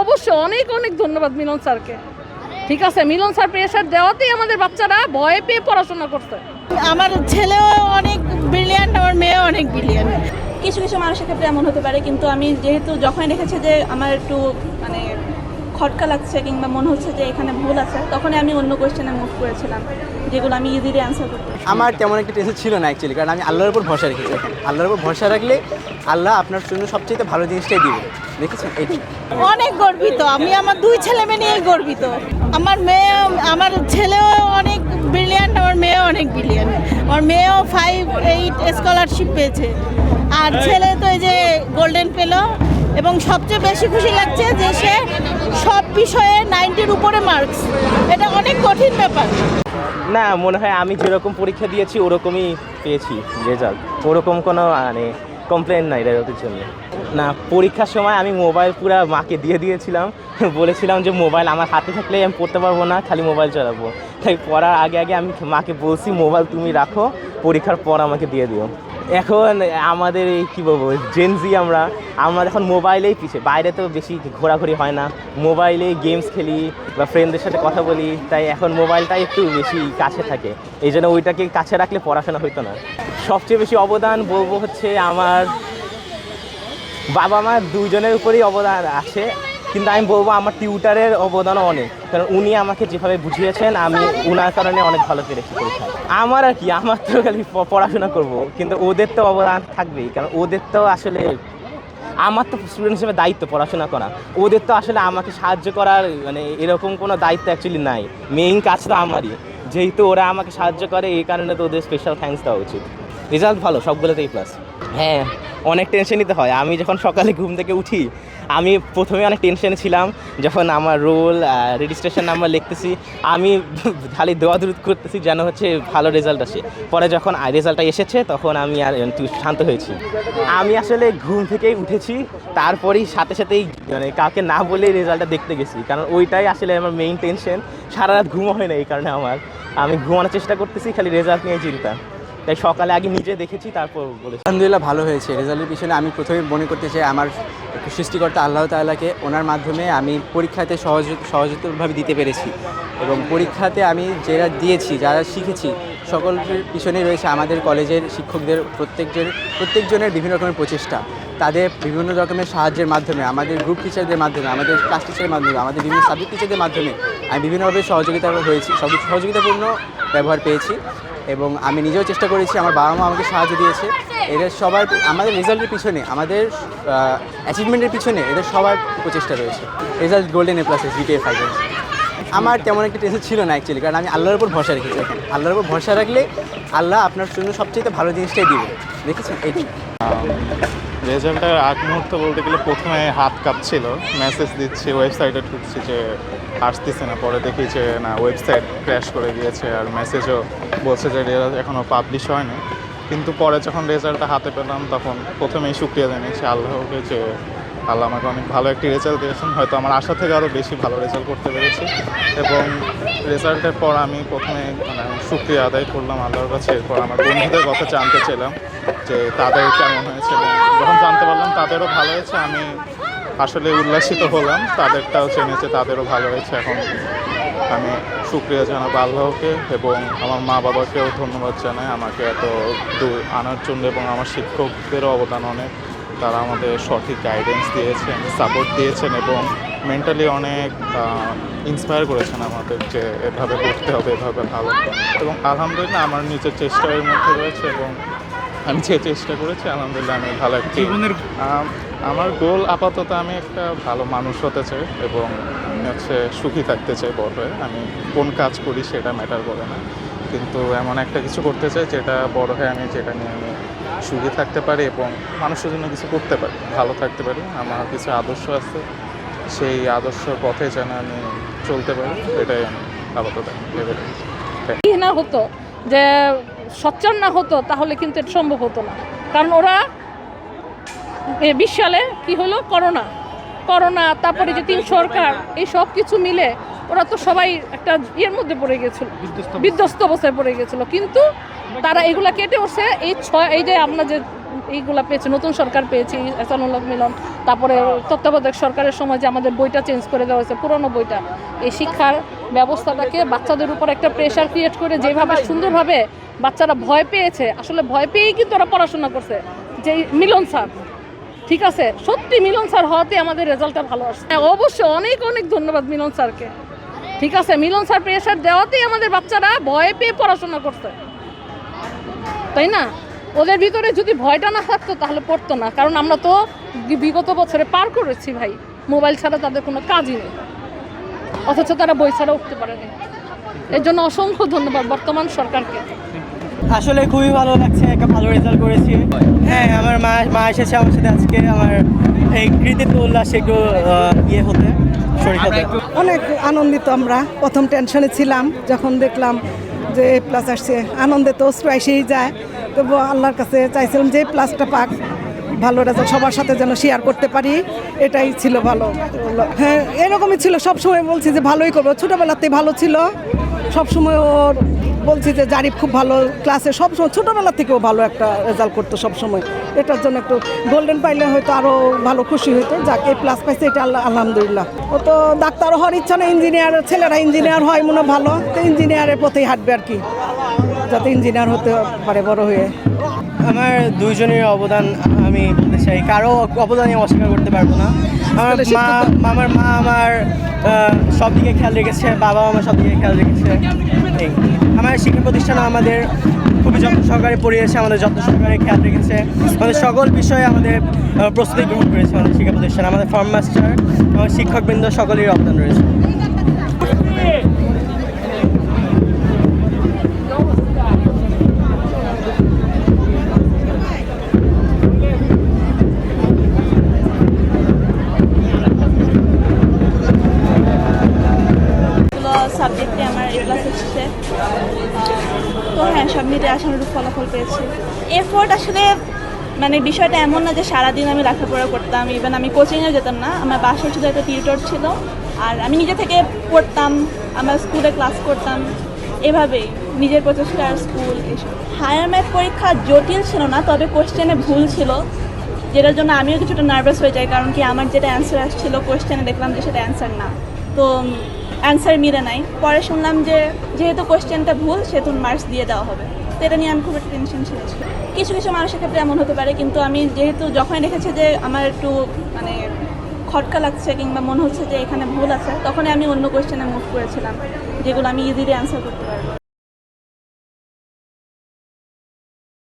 অবশ্যই অনেক অনেক ধন্যবাদ মিলন স্যারকে। ঠিক আছে, মিলন স্যার প্রেশার দেওয়াতেই আমাদের বাচ্চারা ভয় পেয়ে পড়াশোনা করছে। আমার ছেলেও অনেক ব্রিলিয়ান্ট, আমার মেয়েও অনেক ব্রিলিয়ান্ট। কিছু কিছু মানুষের ক্ষেত্রে এমন হতে পারে, কিন্তু আমি যেহেতু যখনই দেখেছি যে আমার একটু মানে খটকা লাগছে কিংবা মনে হচ্ছে যে এখানে ভুল আছে, তখনই আমি অন্য কোয়েশ্চেনে মুভ করেছিলাম, যেগুলো আমি ইজিলি অ্যান্সার করতে। আমার তেমন একটা টেনশন ছিল না অ্যাকচুয়ালি, কারণ আমি আল্লাহর উপর ভরসা রেখেছি। আল্লাহর উপর ভরসা রাখলে আল্লাহ আপনার জন্য সবচেয়ে ভালো জিনিসটাই দিবে, দেখেছেন? এইটাই অনেক গর্বিত আমি, আমার দুই ছেলে মেয়ে নিয়ে গর্বিত। আমার ছেলেও অনেক ব্রিলিয়ান্ট, আমার মেয়েও অনেক ব্রিলিয়ান্ট। আমার মেয়েও 5-8 স্কলারশিপ পেয়েছে, আর ছেলে তো এই যে গোল্ডেন পেলো। এবং সবচেয়ে বেশি খুশি লাগছে যে সে সব বিষয়ে 90-র উপরে মার্কস, এটা অনেক কঠিন ব্যাপার। না, মনে হয় আমি যেরকম পরীক্ষা দিয়েছি ওরকমই পেয়েছি রেজাল্ট, ওরকম কোনো মানে কমপ্লেন নাই রেজাল্টের জন্য। না, পরীক্ষার সময় আমি মোবাইল পুরো মাকে দিয়ে দিয়েছিলাম, বলেছিলাম যে মোবাইল আমার হাতে থাকলে আমি পড়তে পারবো না, খালি মোবাইল চালাবো। তাই পড়ার আগে আগে আমি মাকে বলছি মোবাইল তুমি রাখো, পরীক্ষার পর আমাকে দিয়ে দিও। এখন আমাদের এই কী বলবো জেনজি, আমরা এখন মোবাইলেই পিছিয়ে, বাইরে তো বেশি ঘোরাঘুরি হয় না, মোবাইলেই গেমস খেলি বা ফ্রেন্ডদের সাথে কথা বলি, তাই এখন মোবাইলটাই একটু বেশি কাছে থাকে, এই জন্য ওইটাকে কাছে রাখলে পড়াশোনা হইতো না। সবচেয়ে বেশি অবদান বলবো হচ্ছে আমার বাবা মা দুইজনের উপরেই অবদান আছে, কিন্তু আমি বলবো আমার টিউটারের অবদানও অনেক, কারণ উনি আমাকে যেভাবে বুঝিয়েছেন আমি ওনার কারণে অনেক ভালো পেরেছি পরীক্ষায়। আমার আর কি, আমার তো খালি পড়াশোনা করব, কিন্তু ওদের তো অবদান থাকবেই, কারণ ওদের তো আসলে আমার তো স্টুডেন্ট হিসেবে দায়িত্ব পড়াশোনা করা, ওদের তো আসলে আমাকে সাহায্য করার মানে এরকম কোনো দায়িত্ব অ্যাকচুয়ালি নাই, মেইন কাজ তো আমারই, যেহেতু ওরা আমাকে সাহায্য করে এই কারণে তো ওদের স্পেশাল থ্যাঙ্কস দেওয়া উচিত। রেজাল্ট ভালো, সবগুলোতেই প্লাস। হ্যাঁ, অনেক টেনশন নিতে হয়। আমি যখন সকালে ঘুম থেকে উঠি, আমি প্রথমে অনেক টেনশনে ছিলাম, যখন আমার রোল রেজিস্ট্রেশন নাম্বার লিখতেছি আমি খালি দোয়া দরুদ করতেছি যেন হচ্ছে ভালো রেজাল্ট আসে। পরে যখন রেজাল্টটা এসেছে তখন আমি আর একটু শান্ত হয়েছি। আমি আসলে ঘুম থেকেই উঠেছি, তারপরেই সাথে সাথেই মানে কাউকে না বলেই রেজাল্টটা দেখতে গেছি, কারণ ওইটাই আসলে আমার মেইন টেনশন। সারা রাত ঘুমও হয় না এই কারণে আমি ঘুমানোর চেষ্টা করতেছি, খালি রেজাল্ট নিয়ে চিন্তা, তাই সকালে আগে নিজে দেখেছি তারপর বলেছি। আলহামদুলিল্লাহ ভালো হয়েছে। রেজাল্টের পিছনে আমি প্রথমে মনে করতে চাই আমার সৃষ্টিকর্তা আল্লাহ তাআলাকে, ওনার মাধ্যমে আমি পরীক্ষাতে সহজভাবে দিতে পেরেছি, এবং পরীক্ষাতে আমি যারা দিয়েছি, যারা শিখেছি, সকলের পিছনে রয়েছে আমাদের কলেজের শিক্ষকদের প্রত্যেকজনের বিভিন্ন রকমের প্রচেষ্টা, তাদের বিভিন্ন রকমের সাহায্যের মাধ্যমে, আমাদের গ্রুপ টিচারদের মাধ্যমে, আমাদের ক্লাস টিচারের মাধ্যমে, আমাদের বিভিন্ন সাবজেক্ট টিচারদের মাধ্যমে আমি বিভিন্নভাবে সহযোগিতাপূর্ণ ব্যবহার পেয়েছি, এবং আমি নিজেও চেষ্টা করেছি, আমার বাবা মা আমাকে সাহায্য দিয়েছে। এদের সবার, আমাদের রেজাল্টের পিছনে, আমাদের অ্যাচিভমেন্টের পিছনে এদের সবার প্রচেষ্টা রয়েছে। Result golden A+ GPA 5। আমার তেমন একটা টেনশন ছিল না অ্যাকচুয়ালি, কারণ আমি আল্লাহর উপর ভরসা রেখেছি। আল্লাহর উপর ভরসা রাখলে আল্লাহ আপনার জন্য সবচেয়ে ভালো জিনিসটাই দিবে, দেখেছেন? এইটাই। রেজাল্টের আগ মুহূর্ত বলতে গেলে প্রথমে হাত কাঁপছিল, মেসেজ দিচ্ছি, ওয়েবসাইটে ঢুকছি যে আসতেছে না, পরে দেখি যে না, ওয়েবসাইট ক্র্যাশ করে গিয়েছে, আর মেসেজও বলছে যে রেজাল্ট এখনও পাবলিশ হয়নি। কিন্তু পরে যখন রেজাল্টটা হাতে পেলাম তখন প্রথমেই শুকরিয়া জানিয়েছি আল্লাহকে, যে আল্লাহ আমাকে অনেক ভালো একটি রেজাল্ট দিয়েছেন, হয়তো আমার আশা থেকে আরও বেশি ভালো রেজাল্ট করতে পেরেছি। এবং রেজাল্টের পর আমি প্রথমে শুকরিয়া আদায় করলাম আল্লাহর কাছে। এরপর আমার বন্ধুদের কথা জানতে চাইলাম যে তাদের কেমন হয়েছে, এবং যখন জানতে পারলাম তাদেরও ভালো হয়েছে, আমি আসলে উল্লাসিত হলাম, তাদেরটাও জেনেছে তাদেরও ভালো হয়েছে। এখন আমি শুকরিয়া জানাবো আল্লাহকে, এবং আমার মা বাবাকেও ধন্যবাদ জানাই আমাকে এত দূর আনার জন্য, এবং আমার শিক্ষকদেরও অবদান অনেক, তারা আমাদের সঠিক গাইডেন্স দিয়েছেন, সাপোর্ট দিয়েছেন, এবং মেন্টালি অনেক ইন্সপায়ার করেছেন আমাদের যে এভাবে করতে হবে, এভাবে ভালো। এবং আলহামদুলিল্লাহ আমার নিজের চেষ্টার মধ্যে রয়েছে, এবং আমি যে চেষ্টা করেছি আলহামদুলিল্লাহ আমি ভালো একটা জীবনের আমার গোল আপাতত আমি একটা ভালো মানুষ হতে চাই, এবং আমি হচ্ছে সুখী থাকতে চাই বড় হয়ে। আমি কোন কাজ করি সেটা ম্যাটার করে না, কিন্তু এমন একটা কিছু করতে চাই যেটা বড় হয়ে আমি যেটা নিয়ে আমি সুখী থাকতে পারি এবং মানুষের জন্য কিছু করতে পারি, ভালো থাকতে পারি। আমার কিছু আদর্শ আছে, সেই আদর্শ পথে যেন আমি চলতে পারি, এটাই আমি আপাতত ভেবে রেখেছি। না হতো যে সচ্চার না হতো তাহলে কিন্তু এটা সম্ভব হতো না, কারণ ওরা 20 সালে কি হলো, করোনা, তারপরে যে 3 সরকার, এই সব কিছু মিলে ওরা তো সবাই একটা ইয়ের মধ্যে পড়ে গেছিল, বিধ্বস্ত অবস্থায় পড়ে গেছিল, কিন্তু তারা এগুলা কেটে উঠছে। এই যে আমরা যে এইগুলা পেয়েছে, নতুন সরকার পেয়েছি, এহসানুল্লাহ মিলন, তারপরে তত্ত্বাবধায়ক সরকারের সময় যে আমাদের বইটা চেঞ্জ করে দেওয়া হয়েছে, পুরনো বইটা, এই শিক্ষার ব্যবস্থাটাকে বাচ্চাদের উপর একটা প্রেশার ক্রিয়েট করে যেভাবে সুন্দরভাবে বাচ্চারা ভয় পেয়েছে, আসলে ভয় পেয়েই কিন্তু ওরা পড়াশোনা করছে। যে মিলন স্যার, ঠিক আছে, সত্যি মিলন স্যার হওয়াতে আমাদের রেজাল্টটা ভালো আসছে। হ্যাঁ, অবশ্যই অনেক অনেক ধন্যবাদ মিলন স্যারকে, ঠিক আছে, মিলন স্যার প্রেশার দেওয়াতেই আমাদের বাচ্চারা ভয় পেয়ে পড়াশোনা করছে, তাই না? ওদের ভিতরে যদি ভয়টা না থাকতো তাহলে পড়তো না, কারণ আমরা তো বিগত বছরে পার করেছি ভাই, মোবাইল ছাড়া তাদের কোনো কাজই নেই, অথচ তারা বই ছাড়া উঠতে পারেনি। এর জন্য অসংখ্য ধন্যবাদ বর্তমান সরকারকে। আসলে খুবই ভালো লাগছে, একটা ভালো রেজাল্ট করেছি। হ্যাঁ, আমার মা এসেছে আমার সাথে আজকে আমার এই কৃতিত্ব উল্লাস একটু ইয়ে হতে শরীর হতে। অনেক আনন্দিত আমরা। প্রথম টেনশনে ছিলাম, যখন দেখলাম যে এ প্লাস আসছে, আনন্দে তো অশ্রু এসেই যায়। তবু আল্লাহর কাছে চাইছিলাম যে প্লাসটা পাক, ভালো রেজাল্ট সবার সাথে যেন শেয়ার করতে পারি, এটাই ছিল ভালো। হ্যাঁ, এরকমই ছিল, সবসময় বলছি যে ভালোই করবো, ছোটোবেলাতেই ভালো ছিল, সবসময় ওর বলছি যে জারিফ খুব ভালো ক্লাসে, সবসময় ছোটোবেলা থেকেও ভালো একটা রেজাল্ট করতো সবসময়। এটার জন্য একটু গোল্ডেন পাইলে হয়তো আরও ভালো খুশি হইতো, যাকে প্লাস পাইছে এটা আলহামদুলিল্লাহ। ও তো ডাক্তার হওয়ার ইচ্ছা না, ইঞ্জিনিয়ার, ছেলেরা ইঞ্জিনিয়ার হয় মনে ভালো, তো ইঞ্জিনিয়ারের পথেই হাঁটবে আর কি, যাতে ইঞ্জিনিয়ার হতে পারে বড় হয়ে। আমার দুইজনের অবদান আমি বলতে চাই, কারো অবদানই অস্বীকার করতে পারবো না। আমার মা আমার সব দিকে খেয়াল রেখেছে, বাবা আমার সব দিকে খেয়াল রেখেছে। এই আমার শিক্ষা প্রতিষ্ঠান আমাদের খুবই যত্ন সহকারে পড়িয়েছে, আমাদের যত্ন সহকারে খেয়াল রেখেছে, আমাদের সকল বিষয়ে আমাদের প্রস্তুতি গ্রহণ করেছে আমাদের শিক্ষা প্রতিষ্ঠান, আমাদের ফর্ম মাস্টার, আমার শিক্ষকবৃন্দ সকলেরই অবদান রয়েছে। সাবজেক্টে আমার এ প্লাস এসেছে, তো হ্যাঁ, সব মিলে আশানুরূপ ফলাফল পেয়েছি। এফোর্ট আসলে মানে বিষয়টা এমন না যে সারাদিন আমি লেখাপড়া করতাম, ইভেন আমি কোচিংয়ে যেতাম না, আমার বাসায় শুধু একটা টিউটর ছিল, আর আমি নিজে থেকে পড়তাম, আমার স্কুলে ক্লাস করতাম, এভাবেই নিজের প্রচেষ্টা আর স্কুল এসব। হায়ার ম্যাথ পরীক্ষা জটিল ছিল না, তবে কোয়েশ্চেনে ভুল ছিল, যেটার জন্য আমিও কিছুটা নার্ভাস হয়ে যাই, কারণ কি আমার যেটা অ্যান্সার আসছিল কোয়েশ্চেনে দেখলাম যে সেটা অ্যান্সার না, তো অ্যান্সার মিলে নাই। পরে শুনলাম যে যেহেতু কোয়েশ্চেনটা ভুল সেহেতু মার্কস দিয়ে দেওয়া হবে, তো এটা নিয়ে আমি খুব একটা টেনশন ছিল। কিছু কিছু মানুষের ক্ষেত্রে এমন হতে পারে, কিন্তু আমি যেহেতু যখনই দেখেছি যে আমার একটু মানে খটকা লাগছে কিংবা মনে হচ্ছে যে এখানে ভুল আছে, তখনই আমি অন্য কোয়েশ্চেনে মুভ করেছিলাম, যেগুলো আমি ইজিলি অ্যান্সার করতে পারবো।